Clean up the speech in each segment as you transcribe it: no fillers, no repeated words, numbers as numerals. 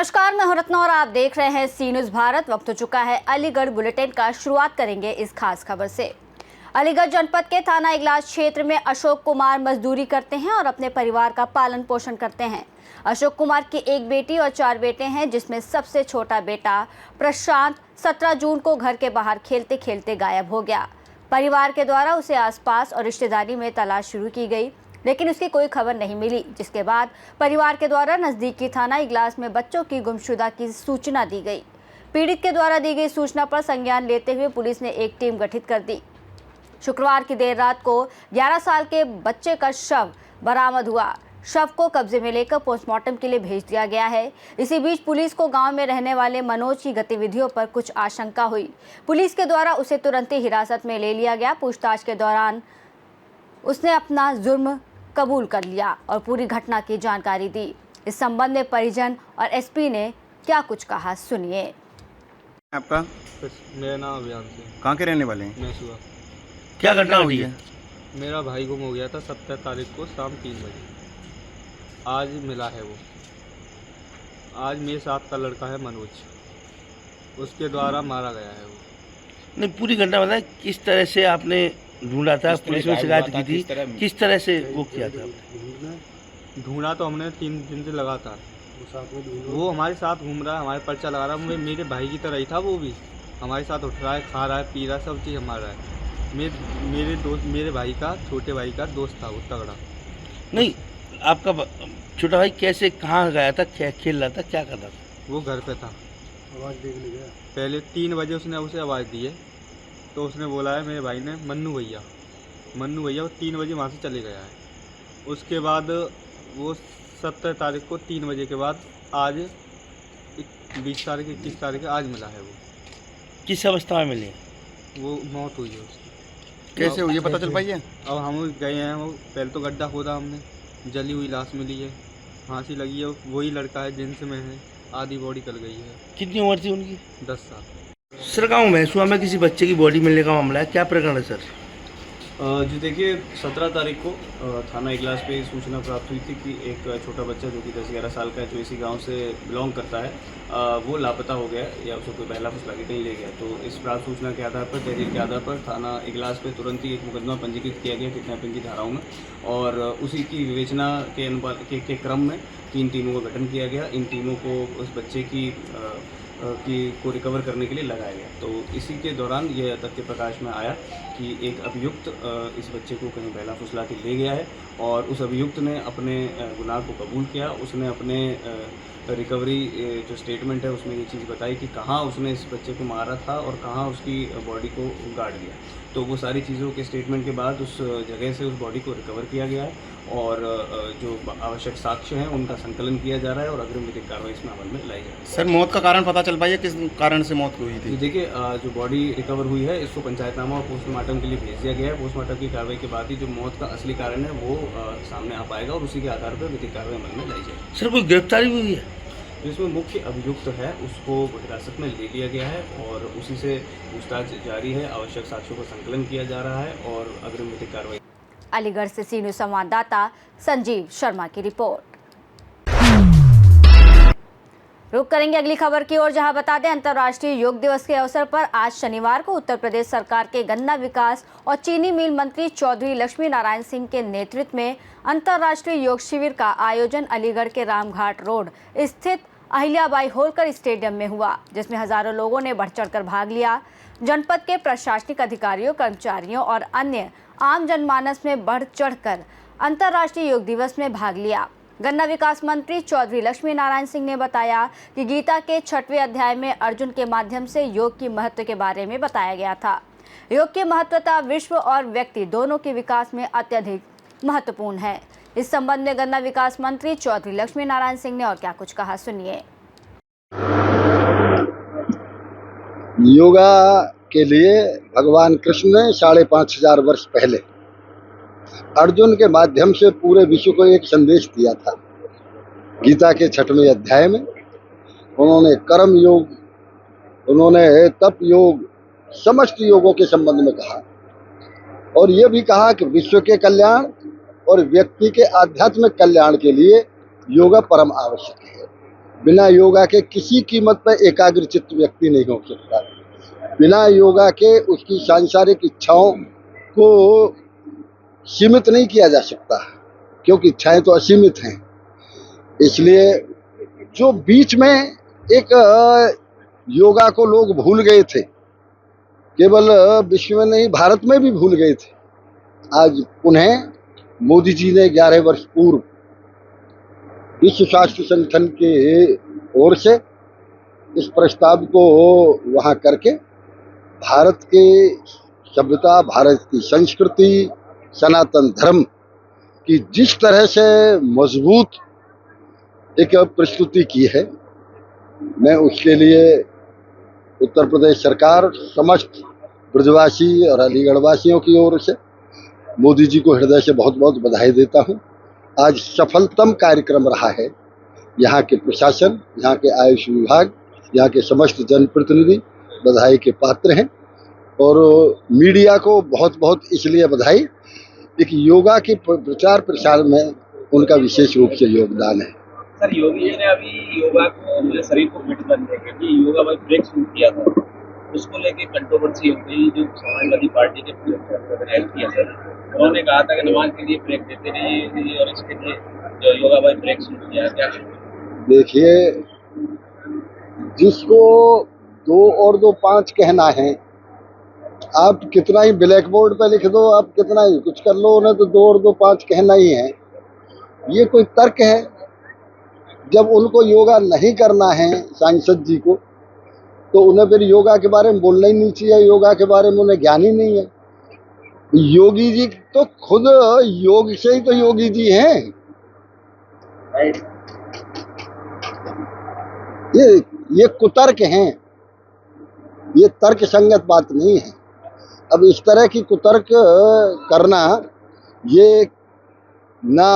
नमस्कार, मैं हूं रत्ना और आप देख रहे हैं सी न्यूज़ भारत। वक्त हो चुका है अलीगढ़ बुलेटिन का। शुरुआत करेंगे इस खास खबर से। अलीगढ़ जनपद के थाना इगलास क्षेत्र में अशोक कुमार मजदूरी करते हैं और अपने परिवार का पालन पोषण करते हैं। अशोक कुमार की एक बेटी और 4 बेटे हैं, जिसमें सबसे छोटा बेटा प्रशांत 17 जून को घर के बाहर खेलते खेलते गायब हो गया। परिवार के द्वारा उसे आसपास और रिश्तेदारी में तलाश शुरू की गई, लेकिन उसकी कोई खबर नहीं मिली, जिसके बाद परिवार के द्वारा नजदीकी थाना इगलास में बच्चों की गुमशुदा की सूचना दी गई। पीड़ित के द्वारा दी गई सूचना पर संज्ञान लेते हुए पुलिस ने एक टीम गठित कर दी। शुक्रवार की देर रात को 11 साल के बच्चे का शव बरामद हुआ। शव को कब्जे में लेकर पोस्टमार्टम के लिए भेज दिया गया है। इसी बीच पुलिस को गांव में रहने वाले मनोज की गतिविधियों पर कुछ आशंका हुई। पुलिस के द्वारा उसे तुरंत ही हिरासत में ले लिया गया। पूछताछ के दौरान उसने अपना जुर्म कबूल कर लिया और पूरी घटना की जानकारी दी। इस संबंध में परिजन और एसपी ने क्या कुछ कहा, सुनिए। आपका? मेरा नाम अभियान से। कहाँ के रहने वाले हैं? मैं सुबह क्या घटना हुई है? मेरा भाई गुम हो गया था 17 तारीख को शाम 3 बजे। आज मिला है वो। आज मेरे साथ का लड़का है मनोज, उसके द्वारा मारा गया है वो। नहीं, पूरी घटना बताएं। किस तरह से आपने ढूंढा था, पुलिस में शिकायत की थी, किस तरह से वो किया था? ढूंढा तो हमने 3 दिन से लगातार। वो हमारे साथ घूम रहा है, हमारे पर्चा लगा रहा है। मेरे भाई की तरह ही था वो भी। हमारे साथ उठ रहा है, खा रहा है, पी रहा है, सब चीज़ हमारा है। मेरे भाई का, छोटे भाई का दोस्त था वो, तगड़ा। नहीं, आपका छोटा भाई कैसे, कहाँ गया था, क्या खेल रहा था, क्या कर रहा था? वो घर पे था। आवाज़ देखने गया पहले 3 बजे उसने उसे आवाज़ दी है, तो उसने बोला है मेरे भाई ने मन्नू भैया। वो 3 बजे वहाँ से चले गया है। उसके बाद वो 17 तारीख को 3 बजे के बाद आज 20 तारीख 21 तारीख आज मिला है वो। किस अवस्था में मिले? वो मौत हुई है उसकी। कैसे हुई ये पता चल पाई है? अब हम गए हैं, वो पहले तो गड्ढा खोदा हमने, जली हुई लाश मिली है, फांसी लगी है। वही लड़का है, जिनसे में है, आधी बॉडी कल गई है। कितनी उम्र थी उनकी? 10 साल। सर, गाँव महसुआ में किसी बच्चे की बॉडी मिलने का मामला है, क्या प्रकरण है सर? जी देखिए, 17 तारीख को थाना इगलास पे सूचना प्राप्त हुई थी कि एक छोटा बच्चा जो कि 10-11 साल का है, जो इसी गांव से बिलोंग करता है, वो लापता हो गया या उसे कोई बहला फुसला के कहीं ले गया। तो इस प्राप्त सूचना के आधार पर, तहरीर के आधार पर थाना इगलास पे तुरंत ही एक मुकदमा पंजीकृत किया गया किडनैपिंग की धाराओं में, और उसी की विवेचना के अनुपात के क्रम में 3 टीमों का गठन किया गया। इन टीमों को उस बच्चे को रिकवर करने के लिए लगाया गया। तो इसी के दौरान यह तथ्य प्रकाश में आया कि एक अभियुक्त इस बच्चे को कहीं बहला फुसला के ले गया है, और उस अभियुक्त ने अपने गुनाह को कबूल किया। उसने अपने रिकवरी जो स्टेटमेंट है उसमें ये चीज़ बताई कि कहाँ उसने इस बच्चे को मारा था और कहाँ उसकी बॉडी को गाड़ दिया। तो वो सारी चीज़ों के स्टेटमेंट के बाद उस जगह से उस बॉडी को रिकवर किया गया है, और जो आवश्यक साक्ष्य हैं उनका संकलन किया जा रहा है, और अग्रिम विधिक कार्रवाई इसमें अमल में लाई जा रही है। सर, मौत का कारण पता चल पाई है? किस कारण से मौत हुई थी? देखिए, जो बॉडी रिकवर हुई है इसको पंचायतनामा और पोस्टमार्टम के लिए भेज दिया गया है। पोस्टमार्टम की कार्रवाई के बाद ही जो मौत का असली कारण है वो सामने आ पाएगा, और उसी के आधार पर विधिक कार्रवाई अमल में लाई जाएगी। सर, कोई गिरफ्तारी भी हुई है? जिसमें मुख्य अभियुक्त है उसको हिरासत में ले लिया गया है, और उसी से पूछताछ जारी है। आवश्यक साक्ष्यों का संकलन किया जा रहा है, और अग्रिम विधिक कार्रवाई। अलीगढ़ से सी न्यूज़ संवाददाता संजीव शर्मा की रिपोर्ट। रुक करेंगे अगली खबर की ओर, जहां बता दें अंतर्राष्ट्रीय योग दिवस के अवसर पर आज शनिवार को उत्तर प्रदेश सरकार के गन्ना विकास और चीनी मिल मंत्री चौधरी लक्ष्मी नारायण सिंह के नेतृत्व में अंतर्राष्ट्रीय योग शिविर का आयोजन अलीगढ़ के रामघाट रोड स्थित अहिल्याबाई होलकर स्टेडियम में हुआ, जिसमें हजारों लोगों ने बढ़ चढ़कर भाग लिया। जनपद के प्रशासनिक अधिकारियों, कर्मचारियों और अन्य आम जनमानस में बढ़ चढ़कर अंतर्राष्ट्रीय योग दिवस में भाग लिया। गन्ना विकास मंत्री चौधरी लक्ष्मी नारायण सिंह ने बताया कि गीता के 6वें अध्याय में अर्जुन के माध्यम से योग की महत्व के बारे में बताया गया था। योग की महत्वता विश्व और व्यक्ति दोनों के विकास में अत्यधिक महत्वपूर्ण है। इस संबंध में गन्ना विकास मंत्री चौधरी लक्ष्मी नारायण सिंह ने और क्या कुछ कहा, सुनिए। योगा के लिए भगवान कृष्ण ने 5,500 वर्ष पहले अर्जुन के माध्यम से पूरे विश्व को एक संदेश दिया था। गीता के 6वें अध्याय में उन्होंने कर्म योग, उन्होंने तप योग, समस्त योगों के संबंध में कहा, और ये भी कहा कि विश्व के कल्याण और व्यक्ति के आध्यात्मिक कल्याण के लिए योगा परम आवश्यक है। बिना योगा के किसी कीमत पर एकाग्रचित्त व्यक्ति नहीं हो सकता। बिना योगा के उसकी सांसारिक इच्छाओं को सीमित नहीं किया जा सकता, क्योंकि इच्छाएं तो असीमित हैं। इसलिए जो बीच में एक योगा को लोग भूल गए थे, केवल विश्व में नहीं भारत में भी भूल गए थे, आज पुनः मोदी जी ने 11 वर्ष पूर्व विश्व स्वास्थ्य संगठन के ओर से इस प्रस्ताव को वहां करके भारत के सभ्यता, भारत की संस्कृति, सनातन धर्म की जिस तरह से मजबूत एक प्रस्तुति की है, मैं उसके लिए उत्तर प्रदेश सरकार, समस्त ब्रजवासी और अलीगढ़ वासियों की ओर से मोदी जी को हृदय से बहुत बहुत बधाई देता हूं। आज सफलतम कार्यक्रम रहा है। यहाँ के प्रशासन, यहाँ के आयुष विभाग, यहाँ के समस्त जनप्रतिनिधि बधाई के पात्र हैं और मीडिया को बहुत बहुत इसलिए बधाई, एक योगा के प्रचार प्रसार में उनका विशेष रूप से योगदान है। सर, योगी जी ने अभी योगा को अपने शरीर को फिट करने के लिए योगा में ब्रेक शुरू किया था, उसको लेके कंट्रोवर्सी हो गई। जो समाजवादी पार्टी के हेल्प किया सर, उन्होंने कहा था कि नमाज के लिए ब्रेक देते रहिए और इसके लिए जो योगा में ब्रेक शुरू किया। क्या देखिए, जिसको 2 और 2 5 कहना है, आप कितना ही ब्लैक बोर्ड पे लिख दो, आप कितना ही कुछ कर लो, उन्हें तो 2 और 2 5 कहना ही है। ये कोई तर्क है? जब उनको योगा नहीं करना है सांसद जी को, तो उन्हें फिर योगा के बारे में बोलना ही नहीं चाहिए। योगा के बारे में उन्हें ज्ञान ही नहीं है। योगी जी तो खुद योग से ही तो योगी जी हैं। ये कुतर्क हैं, ये तर्क संगत बात नहीं है। अब इस तरह की कुतर्क करना ये ना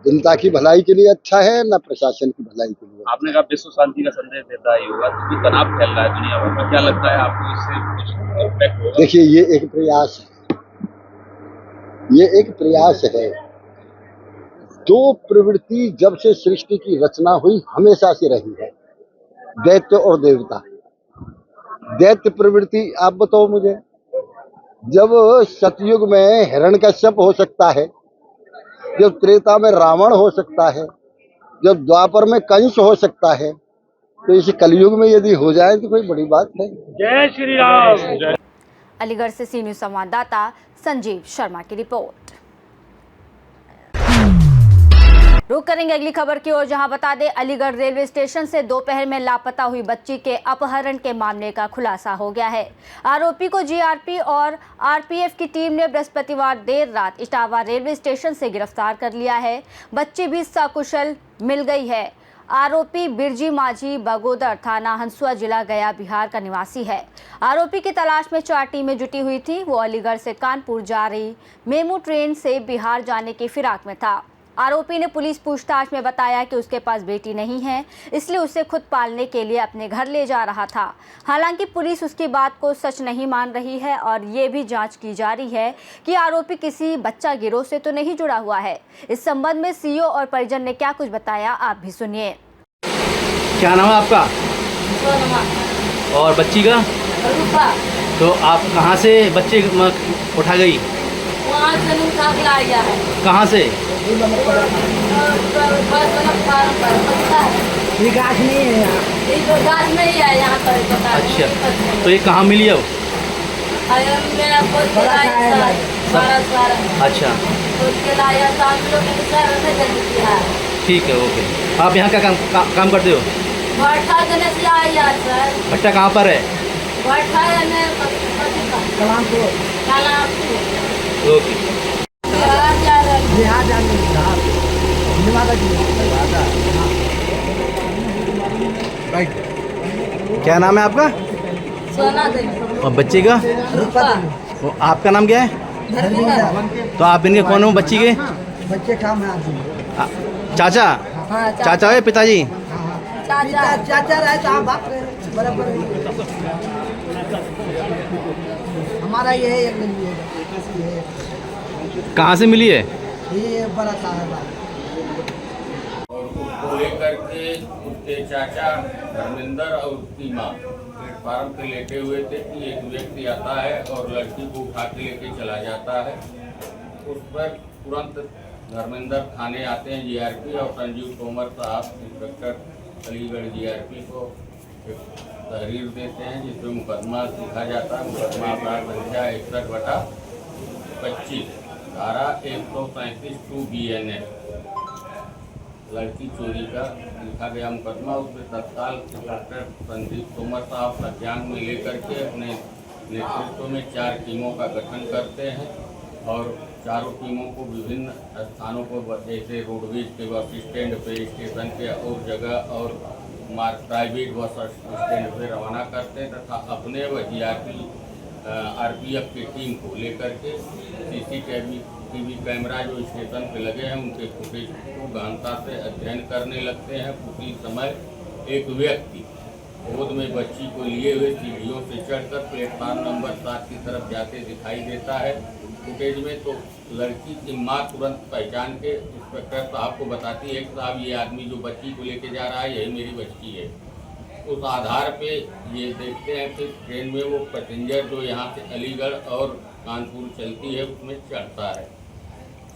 जनता की भलाई के लिए अच्छा है, ना प्रशासन की भलाई के लिए। आपने कहा विश्व शांति का संदेश देता है योगा, तो तनाव फैल रहा है दुनिया भर में, क्या लगता है आपको इससे कुछ इम्पैक्ट होगा? देखिए, ये एक प्रयास है, ये एक प्रयास है। 2 प्रवृत्ति जब से सृष्टि की रचना हुई हमेशा से रही है, दैत्य और देवता। दैत्य प्रवृत्ति आप बताओ मुझे, जब सतयुग में हिरण्यकश्यप हो सकता है, जब त्रेता में रावण हो सकता है, जब द्वापर में कंस हो सकता है, तो इस कलयुग में यदि हो जाए तो कोई बड़ी बात नहीं। जय श्री राम। अलीगढ़ से सी न्यूज संवाददाता संजीव शर्मा की रिपोर्ट। रुक करेंगे अगली खबर की ओर, जहां बता दें अलीगढ़ रेलवे स्टेशन से दोपहर में लापता हुई बच्ची के अपहरण के मामले का खुलासा हो गया है। आरोपी को जीआरपी और आरपीएफ की टीम ने बृहस्पतिवार देर रात इटावा रेलवे स्टेशन से गिरफ्तार कर लिया है। बच्ची भी सकुशल मिल गई है। आरोपी बिरजी माझी बगोदर थाना हंसुआ जिला गया बिहार का निवासी है। आरोपी की तलाश में 4 टीमें जुटी हुई थी। वो अलीगढ़ से कानपुर जा रही मेमू ट्रेन से बिहार जाने की फिराक में था। आरोपी ने पुलिस पूछताछ में बताया कि उसके पास बेटी नहीं है, इसलिए उसे खुद पालने के लिए अपने घर ले जा रहा था। हालांकि पुलिस उसकी बात को सच नहीं मान रही है और ये भी जांच की जा रही है कि आरोपी किसी बच्चा गिरोह से तो नहीं जुड़ा हुआ है। इस संबंध में सीओ और परिजन ने क्या कुछ बताया, आप भी सुनिए। क्या नाम है आपका? और बच्ची का? तो आप कहाँ से बच्चे उठा गई? वहाँ से उठा के लाया है। कहाँ से? ये गाछ नहीं है यहाँ। ये तो गाछ नहीं है यहाँ पर। अच्छा, तो ये कहाँ मिली है? मेरा अच्छा, उसके लाया तो हम लोग ने जल्दी किया। ठीक है, ओके। आप यहाँ क्या काम करते हो? भट्टा देने से आया सर। भट्टा कहाँ पर है? भट्टा है ओके। क्या नाम है आपका? सोना देवी। और बच्चे का? रूपा। आपका नाम क्या है? तो आप इनके कौन हो बच्ची के? बच्चे काम है चाचा? हाँ, चाचा है पिताजी? चाचा रहे तो आप बाप रहे बराबर। हमारा ये है, कहाँ से मिली है? ये बड़ा साहब को लेकर के उसके चाचा धर्मेंद्र और उसकी माँ प्लेटफार्म पे लेटे हुए थे कि एक व्यक्ति आता है और लड़की को उठा के लेके चला जाता है। उस पर तुरंत धर्मेंद्र थाने आते हैं जीआरपी और संजीव तोमर साहब इंस्पेक्टर अलीगढ़ जीआरपी को एक तहरीर देते हैं जिसमें मुकदमा लिखा जाता है। मुकदमा अपराध संख्या 61/25 धारा 137 2 BNS लड़की चोरी का लिखा गया मुकदमा। उसमें तत्काल इंस्पेक्टर संजीव तोमर साहब संज्ञान में लेकर के अपने नेतृत्व में 4 टीमों का गठन करते हैं और चारों टीमों को विभिन्न स्थानों पर जैसे रोडवेज के बस स्टैंड पे, स्टेशन पे और जगह और प्राइवेट बस स्टैंड पे रवाना करते हैं तथा अपने व RPF की टीम को लेकर के CCTV कैमरा जो स्टेशन पे लगे हैं उनके फुटेज को गहनता से अध्ययन करने लगते हैं। उसी समय एक व्यक्ति गोद में बच्ची को लिए हुए सीढ़ियों से चढ़कर प्लेटफार्म नंबर 7 की तरफ जाते दिखाई देता है फुटेज में। तो लड़की की माँ तुरंत पहचान के इंस्पेक्टर साहब को बताती है कि साहब ये आदमी जो बच्ची को लेके जा रहा है यही मेरी बच्ची है। उस आधार पे ये देखते हैं कि ट्रेन में वो पैसेंजर जो यहाँ से अलीगढ़ और कानपुर चलती है उसमें चढ़ता है।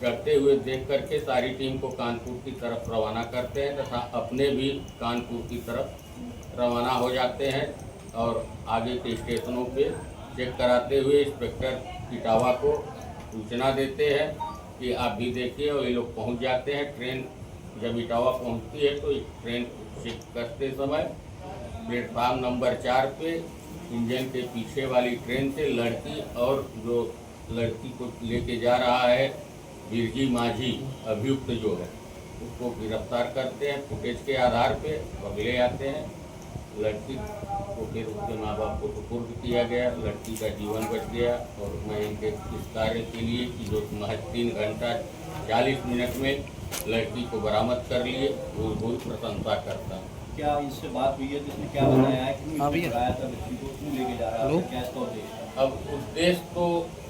चढ़ते हुए देख करके सारी टीम को कानपुर की तरफ रवाना करते हैं तथा अपने भी कानपुर की तरफ रवाना हो जाते हैं और आगे के स्टेशनों पे चेक कराते हुए इंस्पेक्टर इटावा को सूचना देते हैं कि आप भी देखिए और ये लोग पहुंच जाते हैं। ट्रेन जब इटावा पहुंचती है तो ट्रेन चेक करते समय प्लेटफार्म नंबर 4 पे इंजन के पीछे वाली ट्रेन से लड़की और जो लड़की को लेके जा रहा है बिरजी माझी अभियुक्त जो है उसको गिरफ्तार करते हैं। फुटेज के आधार पे बगले आते हैं। लड़की को फिर उसके माँ बाप को सुपुर्द किया गया। लड़की का जीवन बच गया और मैं इनके इस कार्य के लिए कि जो महज 3 घंटा 40 मिनट में लड़की को बरामद कर लिए वो बहुत प्रशंसा करता हूँ। क्या इससे बात हुई है जिसने क्या बताया है कि बताया था बच्ची को क्यों लेके जा रहा है, क्या इसका उद्देश्य? अब उद्देश्य तो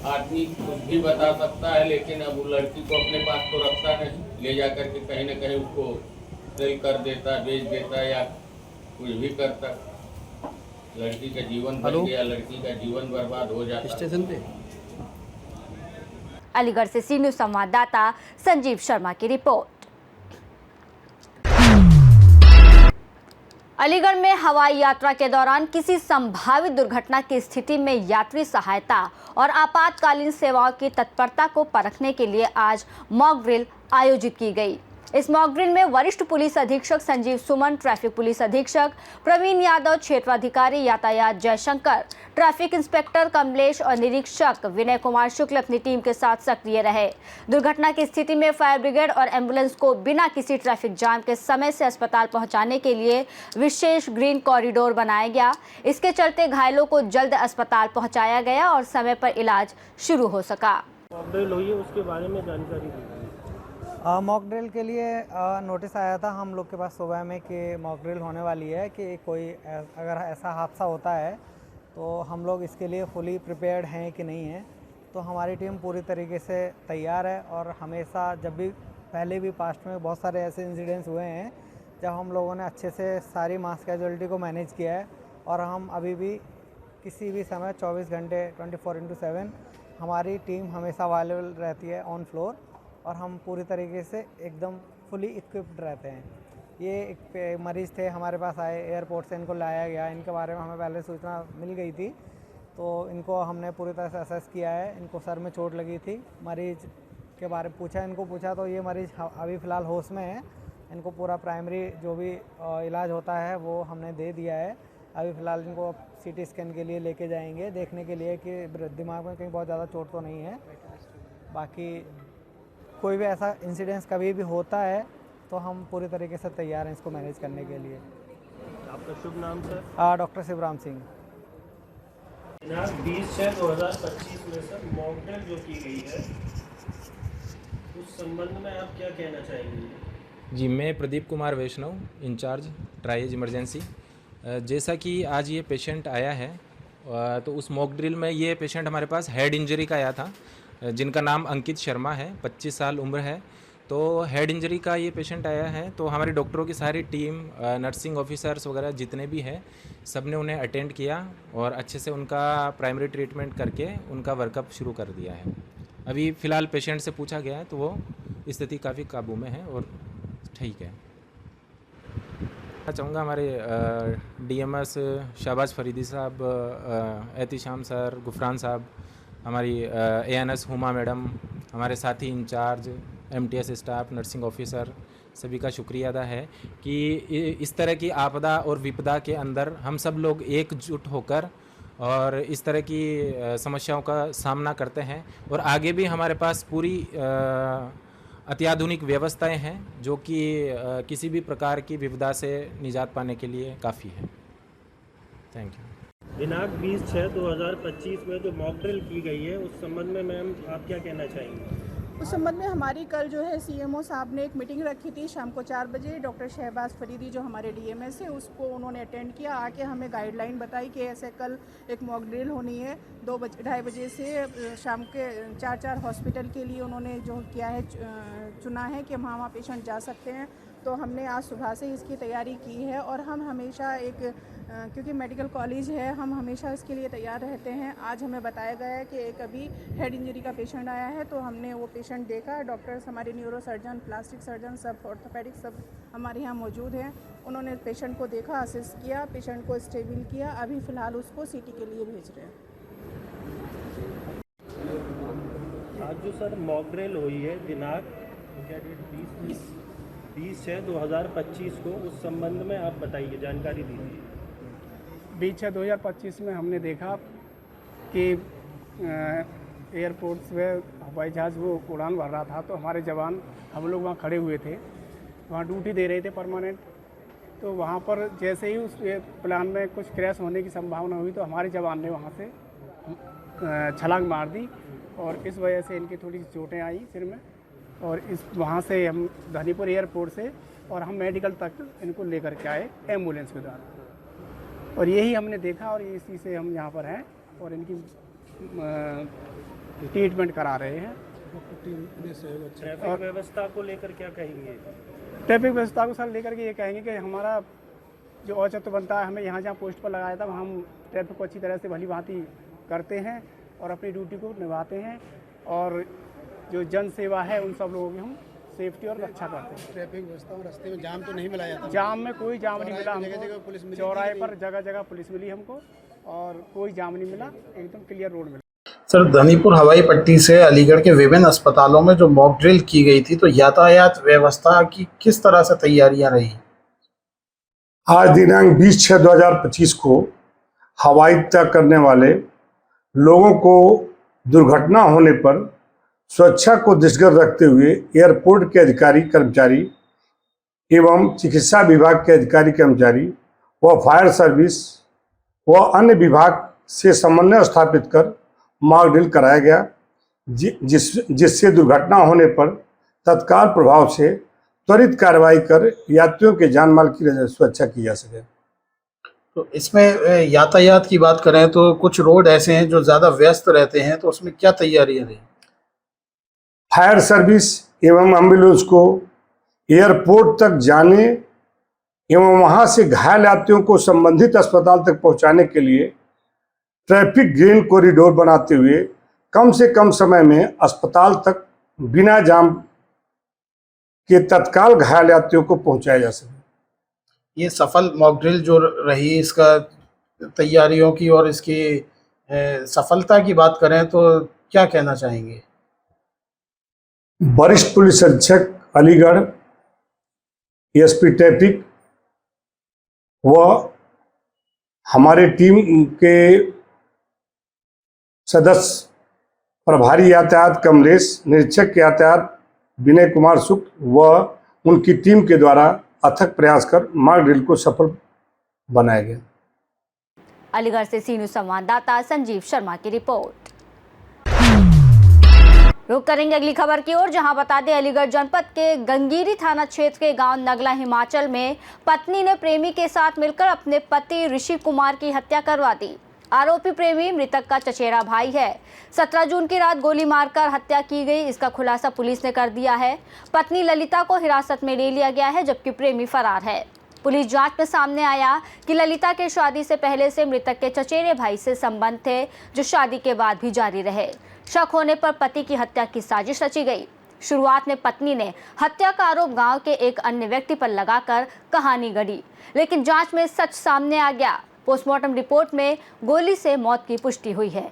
आदमी कुछ भी बता सकता है लेकिन अब वो लड़की को अपने पास तो रखता नहीं, ले जा कर के कहीं न कहीं उसको सेल कर देता, बेच देता या कुछ भी करता। लड़की का जीवन बच गया, लड़की का जीवन बर्बाद हो जाता स्टेशन पे। अलीगढ़ से सी न्यूज़ संवाददाता संजीव शर्मा की रिपोर्ट। अलीगढ़ में हवाई यात्रा के दौरान किसी संभावित दुर्घटना की स्थिति में यात्री सहायता और आपातकालीन सेवाओं की तत्परता को परखने के लिए आज मॉक ड्रिल आयोजित की गई। इस मॉक ड्रिल में वरिष्ठ पुलिस अधीक्षक संजीव सुमन, ट्रैफिक पुलिस अधीक्षक प्रवीण यादव, क्षेत्राधिकारी यातायात जयशंकर, ट्रैफिक इंस्पेक्टर कमलेश और निरीक्षक विनय कुमार शुक्ल अपनी टीम के साथ सक्रिय रहे। दुर्घटना की स्थिति में फायर ब्रिगेड और एम्बुलेंस को बिना किसी ट्रैफिक जाम के समय से अस्पताल पहुंचाने के लिए विशेष ग्रीन कॉरिडोर बनाया गया। इसके चलते घायलों को जल्द अस्पताल पहुँचाया गया और समय पर इलाज शुरू हो सका। मॉक ड्रिल हुई है उसके बारे में जानकारी दी। मॉक ड्रिल के लिए नोटिस आया था हम लोग के पास सुबह में कि मॉक ड्रिल होने वाली है कि कोई अगर ऐसा हादसा होता है तो हम लोग इसके लिए फुली प्रिपेयर्ड हैं कि नहीं है। तो हमारी टीम पूरी तरीके से तैयार है और हमेशा जब भी पहले भी पास्ट में बहुत सारे ऐसे इंसिडेंट्स हुए हैं जब हम लोगों ने अच्छे से सारी मास कैजुअलिटी को मैनेज किया है और हम अभी भी किसी भी समय 24 घंटे 24/7 हमारी टीम हमेशा अवेलेबल रहती है ऑन फ्लोर और हम पूरी तरीके से एकदम फुली इक्विप्ड रहते हैं। ये एक मरीज़ थे हमारे पास आए, एयरपोर्ट से इनको लाया गया। इनके बारे में हमें पहले सूचना मिल गई थी तो इनको हमने पूरी तरह से असेस किया है। इनको सर में चोट लगी थी। मरीज़ के बारे में पूछा तो ये मरीज़ अभी फ़िलहाल होश में है। इनको पूरा प्राइमरी जो भी इलाज होता है वो हमने दे दिया है। अभी फ़िलहाल इनको CT स्कैन के लिए लेके जाएंगे देखने के लिए कि दिमाग में कहीं बहुत ज़्यादा चोट तो नहीं है। बाकी कोई भी ऐसा इंसिडेंस कभी भी होता है तो हम पूरी तरीके से तैयार हैं इसको मैनेज करने के लिए। आपका शुभ नाम सर? डॉक्टर शिवराम सिंह। 20/6/2025 में सर मॉक ड्रिल जो की गई है उस संबंध में आप क्या कहना चाहेंगे? जी, मैं प्रदीप कुमार वैष्णव, इंचार्ज ट्राइज इमरजेंसी। जैसा कि आज ये पेशेंट आया है तो उस मॉक ड्रिल में ये पेशेंट हमारे पास हेड इंजरी का आया था जिनका नाम अंकित शर्मा है, 25 साल उम्र है। तो हेड इंजरी का ये पेशेंट आया है, तो हमारे डॉक्टरों की सारी टीम, नर्सिंग ऑफिसर्स वगैरह जितने भी हैं, सब ने उन्हें अटेंड किया और अच्छे से उनका प्राइमरी ट्रीटमेंट करके उनका वर्कअप शुरू कर दिया है। अभी फ़िलहाल पेशेंट से पूछा गया है तो वो स्थिति काफ़ी काबू में है और ठीक है। मैं चाहूँगा हमारे डीएमएस शाहबाज फरीदी साहब, एहतिशाम सर, गुफरान साहब, हमारी एएनएस हुमा मैडम, हमारे साथी incharge, MTS staff, nursing officer, सभी का शुक्रिया अदा है कि इस तरह की आपदा और विपदा के अंदर हम सब लोग एकजुट होकर और इस तरह की समस्याओं का सामना करते हैं और आगे भी हमारे पास पूरी अत्याधुनिक व्यवस्थाएं हैं जो कि किसी भी प्रकार की विपदा से निजात पाने के लिए काफ़ी है। Thank you. दिनांक 20/6/2025 में जो मॉक ड्रिल की गई है उस संबंध में मैम आप क्या कहना चाहेंगे? उस संबंध में हमारी कल जो है सीएमओ साहब ने एक मीटिंग रखी थी शाम को 4 बजे। डॉक्टर शहबाज फरीदी जो हमारे डीएमएस है उसको उन्होंने अटेंड किया, आके हमें गाइडलाइन बताई कि ऐसे कल एक मॉक ड्रिल होनी है 2-2:30 बजे से शाम के 4 हॉस्पिटल के लिए उन्होंने जो किया है चुना है कि वहाँ पेशेंट जा सकते हैं। तो हमने आज सुबह से इसकी तैयारी की है और हम हमेशा क्योंकि मेडिकल कॉलेज है, हम हमेशा इसके लिए तैयार रहते हैं। आज हमें बताया गया है कि एक अभी हेड इंजरी का पेशेंट आया है, तो हमने वो पेशेंट देखा। डॉक्टर्स हमारे न्यूरो सर्जन, प्लास्टिक सर्जन, सब ऑर्थोपेडिक सब हमारे यहाँ मौजूद हैं। उन्होंने पेशेंट को देखा, असिस्ट किया, पेशेंट को स्टेबल किया। अभी फ़िलहाल उसको सीटी के लिए भेज रहे हैं। आज जो सर मॉक ड्रिल हुई है दिनांक क्या डेट 20/6/2025 को, उस संबंध में आप बताइए, जानकारी दीजिए। 20/6/2025 में हमने देखा कि एयरपोर्ट से हवाई जहाज़ वो उड़ान भर रहा था, तो हमारे जवान हम लोग वहाँ खड़े हुए थे, वहाँ ड्यूटी दे रहे थे परमानेंट। तो वहाँ पर जैसे ही उस प्लान में कुछ क्रैश होने की संभावना हुई तो हमारे जवान ने वहाँ से छलांग मार दी और इस वजह से इनकी थोड़ी सी चोटें आई सिर में। और वहाँ से हम धनीपुर एयरपोर्ट से और हम मेडिकल तक इनको लेकर के आए एम्बुलेंस के द्वारा, और यही हमने देखा और इसी से हम यहाँ पर हैं और इनकी ट्रीटमेंट करा रहे हैं। ट्रैफिक व्यवस्था को लेकर क्या कहेंगे? ट्रैफिक व्यवस्था को सर लेकर के ये कहेंगे कि हमारा जो औचित्य बनता है, हमें यहाँ जहाँ पोस्ट पर लगाया था हम ट्रैफिक को अच्छी तरह से भली भांति करते हैं और अपनी ड्यूटी को निभाते हैं, और जो जन सेवा है उन सब लोगों की हम सेफ्टी और रक्षा करते हैं। ट्रैफिक व्यवस्था और रास्ते में जाम तो नहीं मिला जाता? जाम में कोई जाम नहीं मिला हमको, चौराहे पर जगह जगह पुलिस मिली हमको और कोई जाम नहीं मिला, एकदम क्लियर रोड मिला। सर, धनीपुर हवाई पट्टी से अलीगढ़ के विभिन्न अस्पतालों में जो मॉक ड्रिल की गई थी, तो यातायात व्यवस्था की किस तरह से तैयारियां रही? आज दिनांक 20/6/2025 को हवाई तय करने वाले लोगों को दुर्घटना होने पर सुरक्षा को दृष्टिगत रखते हुए एयरपोर्ट के अधिकारी कर्मचारी एवं चिकित्सा विभाग के अधिकारी कर्मचारी व फायर सर्विस व अन्य विभाग से समन्वय स्थापित कर मॉक ड्रिल कराया गया, जिससे दुर्घटना होने पर तत्काल प्रभाव से त्वरित कार्रवाई कर यात्रियों के जान माल की सुरक्षा की जा सके। तो इसमें यातायात की बात करें तो कुछ रोड ऐसे हैं जो ज़्यादा व्यस्त रहते हैं, तो उसमें क्या तैयारियां रही? फायर सर्विस एवं एम्बुलेंस को एयरपोर्ट तक जाने एवं वहां से घायल यात्रियों को संबंधित अस्पताल तक पहुंचाने के लिए ट्रैफिक ग्रीन कॉरिडोर बनाते हुए कम से कम समय में अस्पताल तक बिना जाम के तत्काल घायल यात्रियों को पहुंचाया जा सके। ये सफल मॉक ड्रिल जो रही, इसका तैयारियों की और इसकी सफलता की बात करें तो क्या कहना चाहेंगे? वरिष्ठ पुलिस अधीक्षक अलीगढ़, एसपी ट्रैफिक व हमारे टीम के सदस्य प्रभारी यातायात कमलेश, निरीक्षक यातायात विनय कुमार शुक्ल व उनकी टीम के द्वारा अथक प्रयास कर मॉक ड्रिल को सफल बनाया गया। अलीगढ़ से सी न्यूज़ संवाददाता संजीव शर्मा की रिपोर्ट। रुक करेंगे अगली खबर की ओर, जहां बता दें अलीगढ़ जनपद के गंगीरी थाना क्षेत्र के गांव नगला हिमाचल में पत्नी ने प्रेमी के साथ मिलकर अपने पति ऋषि कुमार की हत्या करवा दी। आरोपी प्रेमी मृतक का चचेरा भाई है। 17 जून की रात गोली मारकर हत्या की गई, इसका खुलासा पुलिस ने कर दिया है। पत्नी ललिता को हिरासत में ले लिया गया है, जबकि प्रेमी फरार है। पुलिस जांच में सामने आया कि ललिता के शादी से पहले से मृतक के चचेरे भाई से संबंध थे, जो शादी के बाद भी जारी रहे। शक होने पर पति की हत्या की साजिश रची गई। शुरुआत में पत्नी ने हत्या का आरोप गांव के एक अन्य व्यक्ति पर लगाकर कहानी गढ़ी, लेकिन जांच में सच सामने आ गया। पोस्टमार्टम रिपोर्ट में गोली से मौत की पुष्टि हुई है।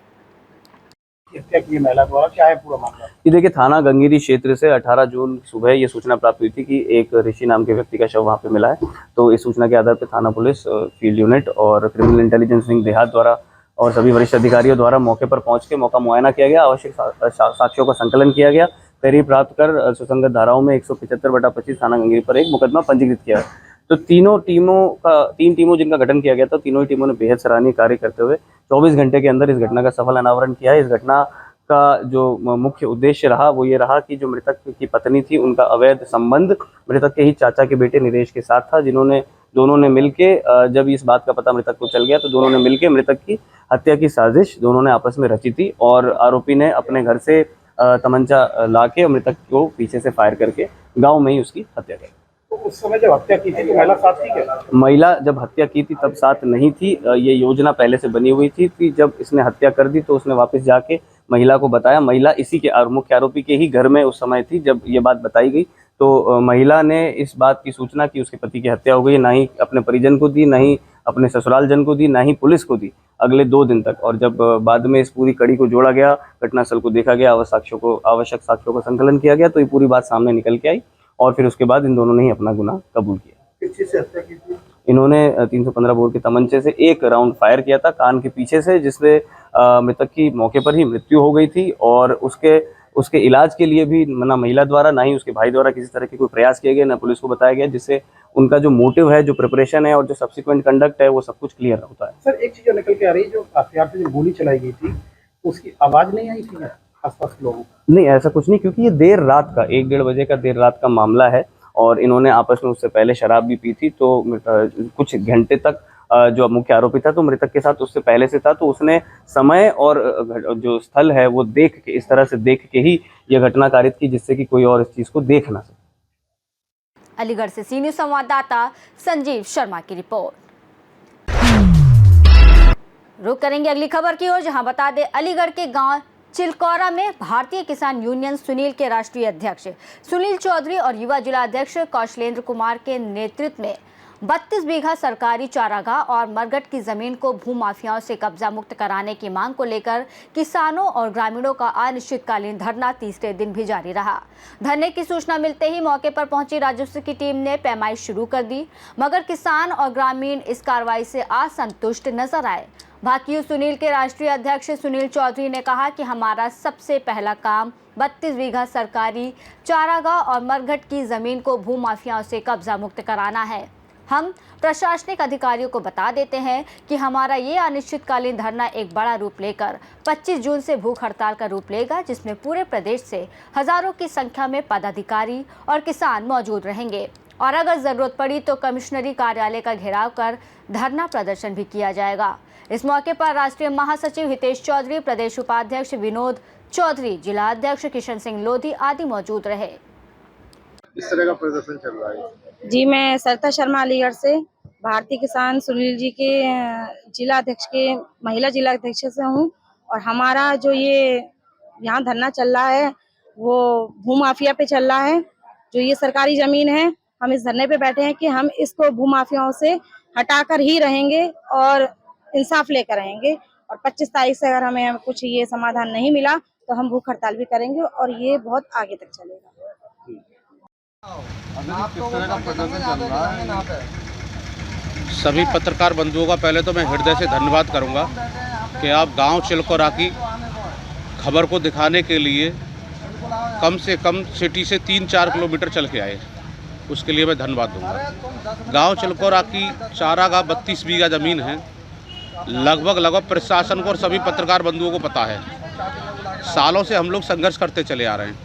हत्या की महिला द्वारा क्या है पूरा मामला? ये देखिए, थाना गंगीरी क्षेत्र से 18 जून सुबह ये सूचना प्राप्त हुई थी कि एक ऋषि नाम के व्यक्ति का शव वहां पे मिला है। तो इस सूचना के आधार पर थाना पुलिस, फील्ड यूनिट और क्रिमिनल इंटेलिजेंस विंग देहात द्वारा और सभी वरिष्ठ अधिकारियों द्वारा मौके पर पहुंच के मौका मुआयना किया गया, आवश्यक साक्ष्यों का संकलन किया गया, तहरीर प्राप्त कर सुसंगत धाराओं में 175/25 थाना गंगीरी पर एक मुकदमा पंजीकृत किया है। तो तीन टीमों जिनका गठन किया गया था, तीनों ही टीमों ने बेहद सराहनीय कार्य करते हुए 24 घंटे के अंदर इस घटना का सफल अनावरण किया है। इस घटना का जो मुख्य उद्देश्य रहा वो ये रहा कि जो मृतक की पत्नी थी, उनका अवैध संबंध मृतक के ही चाचा के बेटे निरेश के साथ था, दोनों ने मिलके, जब इस बात का पता मृतक को चल गया तो दोनों ने मिलके मृतक की हत्या की साजिश दोनों ने आपस में रची थी। और आरोपी ने अपने घर से तमंचा लाके मृतक को पीछे से फायर करके गांव में ही उसकी हत्या की। तो उस समय जब हत्या की थी तो महिला साथ थी क्या? महिला जब हत्या की थी तब साथ नहीं थी। ये योजना पहले से बनी हुई थी कि जब इसने हत्या कर दी तो उसने वापस जाके महिला को बताया। महिला इसी के मुख्य आरोपी के ही घर में उस समय थी जब ये बात बताई गई। तो महिला ने इस बात की सूचना कि उसके पति की हत्या हो गई, ना ही अपने परिजन को दी, ना ही अपने ससुराल जन को दी, ना ही पुलिस को दी अगले 2 दिन तक। और जब बाद में इस पूरी कड़ी को जोड़ा गया, घटनास्थल को देखा गया, आवश्यक साक्ष्यों का संकलन किया गया, तो ये पूरी बात सामने निकल के आई। और फिर उसके बाद इन दोनों ने ही अपना गुनाह कबूल किया। किस चीज से हत्या की थी? इन्होंने 315 बोर के तमंचे से एक राउंड फायर किया था कान के पीछे से, जिससे मृतक की मौके पर ही मृत्यु हो गई थी। और उसके इलाज के लिए भी ना महिला द्वारा ना ही उसके भाई द्वारा किसी तरह के कोई प्रयास किए गए, ना पुलिस को बताया गया, जिससे उनका जो मोटिव है, जो प्रिपरेशन है और जो सब्सिक्वेंट कंडक्ट है, वो सब कुछ क्लियर होता है। सर, एक चीज निकल के आ रही है, जो हथियार से जो गोली चलाई गई थी उसकी आवाज नहीं आई थी आसपास लोगों को? नहीं, ऐसा कुछ नहीं, क्योंकि ये देर रात का 1-1:30 बजे का देर रात का मामला है और इन्होंने आपस में उससे पहले शराब भी पी थी। तो कुछ घंटे तक जो मुख्य आरोपी था तो मृतक के साथ उससे पहले से था, तो उसने समय और जो स्थल है वो देख के, इस तरह से देख के ही यह घटना कारित की, जिससे कि कोई और इस चीज को देख ना सके। अलीगढ़ से सी न्यूज़ संवाददाता संजीव शर्मा की रिपोर्ट। रुक करेंगे अगली खबर की ओर, जहां बता दें अलीगढ़ के गांव चिलकौरा में भारतीय किसान यूनियन सुनील के राष्ट्रीय अध्यक्ष सुनील चौधरी और युवा जिला अध्यक्ष कौशलेंद्र कुमार के नेतृत्व में 32 बीघा सरकारी चारागाह और मरघट की जमीन को भूमाफियाओं से कब्जा मुक्त कराने की मांग को लेकर किसानों और ग्रामीणों का अनिश्चितकालीन धरना तीसरे दिन भी जारी रहा। धरने की सूचना मिलते ही मौके पर पहुंची राजस्व की टीम ने पैमाइश शुरू कर दी, मगर किसान और ग्रामीण इस कार्रवाई से असंतुष्ट नजर आए। भाकियू सुनील के राष्ट्रीय अध्यक्ष सुनील चौधरी ने कहा कि हमारा सबसे पहला काम 32 बीघा सरकारी चारागाह और मरघट की जमीन को भूमाफियाओं से कब्जा मुक्त कराना है। हम प्रशासनिक अधिकारियों को बता देते हैं कि हमारा ये अनिश्चितकालीन धरना एक बड़ा रूप लेकर 25 जून से भूख हड़ताल का रूप लेगा, जिसमें पूरे प्रदेश से हजारों की संख्या में पदाधिकारी और किसान मौजूद रहेंगे और अगर जरूरत पड़ी तो कमिश्नरी कार्यालय का घेराव कर धरना प्रदर्शन भी किया जाएगा। इस मौके पर राष्ट्रीय महासचिव हितेश चौधरी, प्रदेश उपाध्यक्ष विनोद चौधरी, जिला अध्यक्ष किशन सिंह लोधी आदि मौजूद रहे। इस तरह का प्रदर्शन चल रहा है। जी, मैं सरिता शर्मा अलीगढ़ से भारतीय किसान सुनील जी के जिला अध्यक्ष के महिला जिला अध्यक्ष से हूँ और हमारा जो ये यहाँ धरना चल रहा है वो भूमाफिया पे चल रहा है। जो ये सरकारी जमीन है, हम इस धरने पे बैठे हैं कि हम इसको भूमाफियाओं से हटाकर ही रहेंगे और इंसाफ लेकर रहेंगे और 25 तारीख से अगर हमें कुछ ये समाधान नहीं मिला तो हम भूख हड़ताल भी करेंगे और ये बहुत आगे तक चलेगा। सभी पत्रकार बंधुओं का पहले तो मैं हृदय से धन्यवाद करूंगा कि आप गांव चिलकोरा की खबर को दिखाने के लिए कम से कम सिटी से 3-4 किलोमीटर चल के आए, उसके लिए मैं धन्यवाद दूंगा। गांव चिलकोरा की चारागाह 32 बीघा ज़मीन है। लगभग प्रशासन को और सभी पत्रकार बंधुओं को पता है, सालों से हम लोग संघर्ष करते चले आ रहे हैं।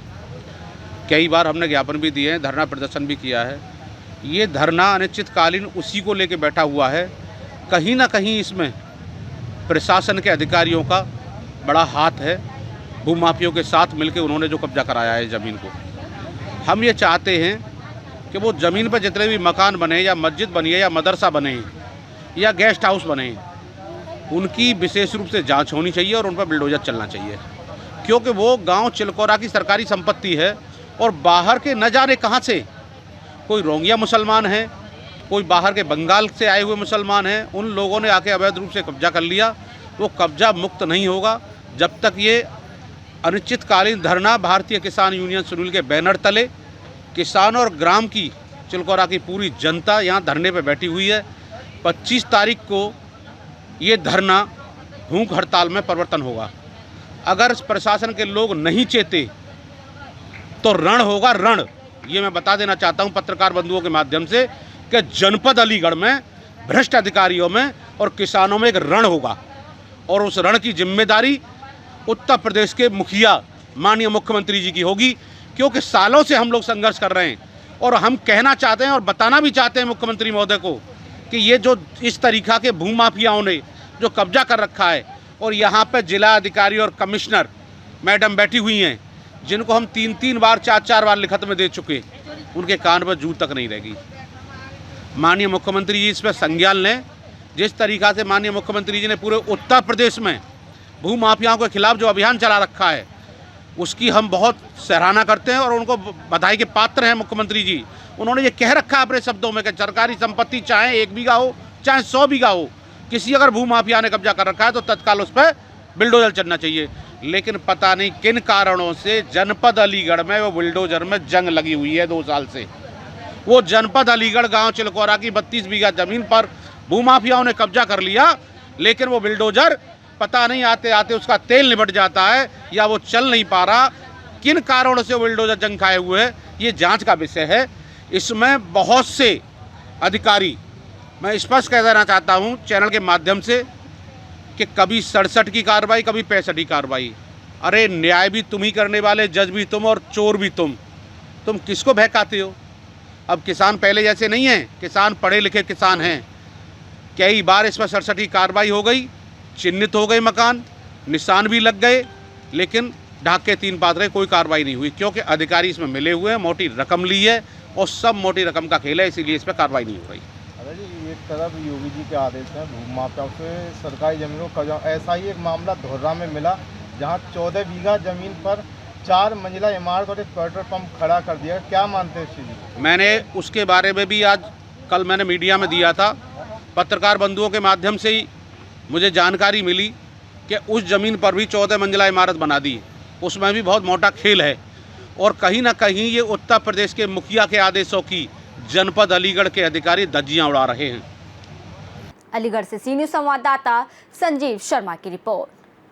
कई बार हमने ज्ञापन भी दिए हैं, धरना प्रदर्शन भी किया है। ये धरना अनिश्चितकालीन उसी को लेके बैठा हुआ है। कहीं ना कहीं इसमें प्रशासन के अधिकारियों का बड़ा हाथ है। भूमाफियों के साथ मिलकर उन्होंने जो कब्जा कराया है ज़मीन को, हम ये चाहते हैं कि वो ज़मीन पर जितने भी मकान बने या मस्जिद बनी है या मदरसा बने या गेस्ट हाउस बने, उनकी विशेष रूप से जांच होनी चाहिए और उन पर बुलडोजर चलना चाहिए, क्योंकि वो गांव चिलकोरा की सरकारी संपत्ति है और बाहर के न जाने कहां से कोई रोंगिया मुसलमान हैं, कोई बाहर के बंगाल से आए हुए मुसलमान हैं, उन लोगों ने आके अवैध रूप से कब्जा कर लिया। वो कब्जा मुक्त नहीं होगा जब तक ये अनिश्चितकालीन धरना भारतीय किसान यूनियन सुनील के बैनर तले किसान और ग्राम की चिलकोरा की पूरी जनता यहाँ धरने पर बैठी हुई है। 25 तारीख को ये धरना भूख हड़ताल में परिवर्तन होगा। अगर प्रशासन के लोग नहीं चेते तो रण होगा रण। ये मैं बता देना चाहता हूँ पत्रकार बंधुओं के माध्यम से कि जनपद अलीगढ़ में भ्रष्ट अधिकारियों में और किसानों में एक रण होगा और उस रण की जिम्मेदारी उत्तर प्रदेश के मुखिया माननीय मुख्यमंत्री जी की होगी, क्योंकि सालों से हम लोग संघर्ष कर रहे हैं और हम कहना चाहते हैं और बताना भी चाहते हैं मुख्यमंत्री महोदय को कि ये जो इस तरीक़ा के भूमाफियाओं ने जो कब्जा कर रखा है और यहाँ पर जिला अधिकारी और कमिश्नर मैडम बैठी हुई हैं जिनको हम 3-3 बार 4-4 बार लिखत में दे चुके, उनके कान पर जू तक नहीं रहेगी। माननीय मुख्यमंत्री जी इस पर संज्ञान लें। जिस तरीक़ा से माननीय मुख्यमंत्री जी ने पूरे उत्तर प्रदेश में भूमाफियाओं के खिलाफ जो अभियान चला रखा है उसकी हम बहुत सराहना करते हैं और उनको बधाई के पात्र हैं मुख्यमंत्री जी। उन्होंने ये कह रखा है अपने शब्दों में कि सरकारी संपत्ति चाहे 1 बीघा हो चाहे 100 बीघा हो, किसी अगर भूमाफिया ने कब्जा कर रखा है तो तत्काल उस पर बुलडोजर चलना चाहिए। लेकिन पता नहीं किन कारणों से जनपद अलीगढ़ में वो बुलडोजर में जंग लगी हुई है 2 साल से। वो जनपद अलीगढ़ गांव चिलकोरा की 32 बीघा ज़मीन पर भूमाफियाओं ने कब्जा कर लिया, लेकिन वो बुलडोजर पता नहीं आते आते उसका तेल निबट जाता है या वो चल नहीं पा रहा। किन कारणों से बुलडोजर जंग खाए हुए है ये जांच का विषय है। इसमें बहुत से अधिकारी, मैं स्पष्ट कह देना चाहता हूं चैनल के माध्यम से कि कभी 67 की कार्रवाई, कभी 65 की कार्रवाई। अरे न्याय भी तुम ही करने वाले, जज भी तुम और चोर भी तुम किसको बहकाते हो? अब किसान पहले जैसे नहीं हैं, किसान पढ़े लिखे किसान हैं। कई बार इस पर 67 की कार्रवाई हो गई, चिन्हित हो गए मकान, निशान भी लग गए, लेकिन ढाक के 3 पात रहे, कोई कार्रवाई नहीं हुई, क्योंकि अधिकारी इसमें मिले हुए हैं, मोटी रकम ली है और सब मोटी रकम का खेल है, इसीलिए इस पर कार्रवाई नहीं हो रही। अरे जी, एक तरफ योगी जी के आदेश हैं भूमाफियाओं से सरकारी जमीनों का, ऐसा ही एक मामला धोर्रा में मिला जहां 14 बीघा जमीन पर 4 मंजिला इमारत और एक पेट्रोल पंप खड़ा कर दिया। क्या मानते हैं इस चीज़? मैंने उसके बारे में भी कल मैंने मीडिया में दिया था। पत्रकार बंधुओं के माध्यम से ही मुझे जानकारी मिली कि उस ज़मीन पर भी 14 मंजिला इमारत बना दी। उसमें भी बहुत मोटा खेल है और कहीं ना कहीं ये उत्तर प्रदेश के मुखिया के आदेशों की जनपद अलीगढ़ के अधिकारी धज्जियां उड़ा रहे हैं। अलीगढ़ से सी न्यूज़ संवाददाता संजीव शर्मा की रिपोर्ट।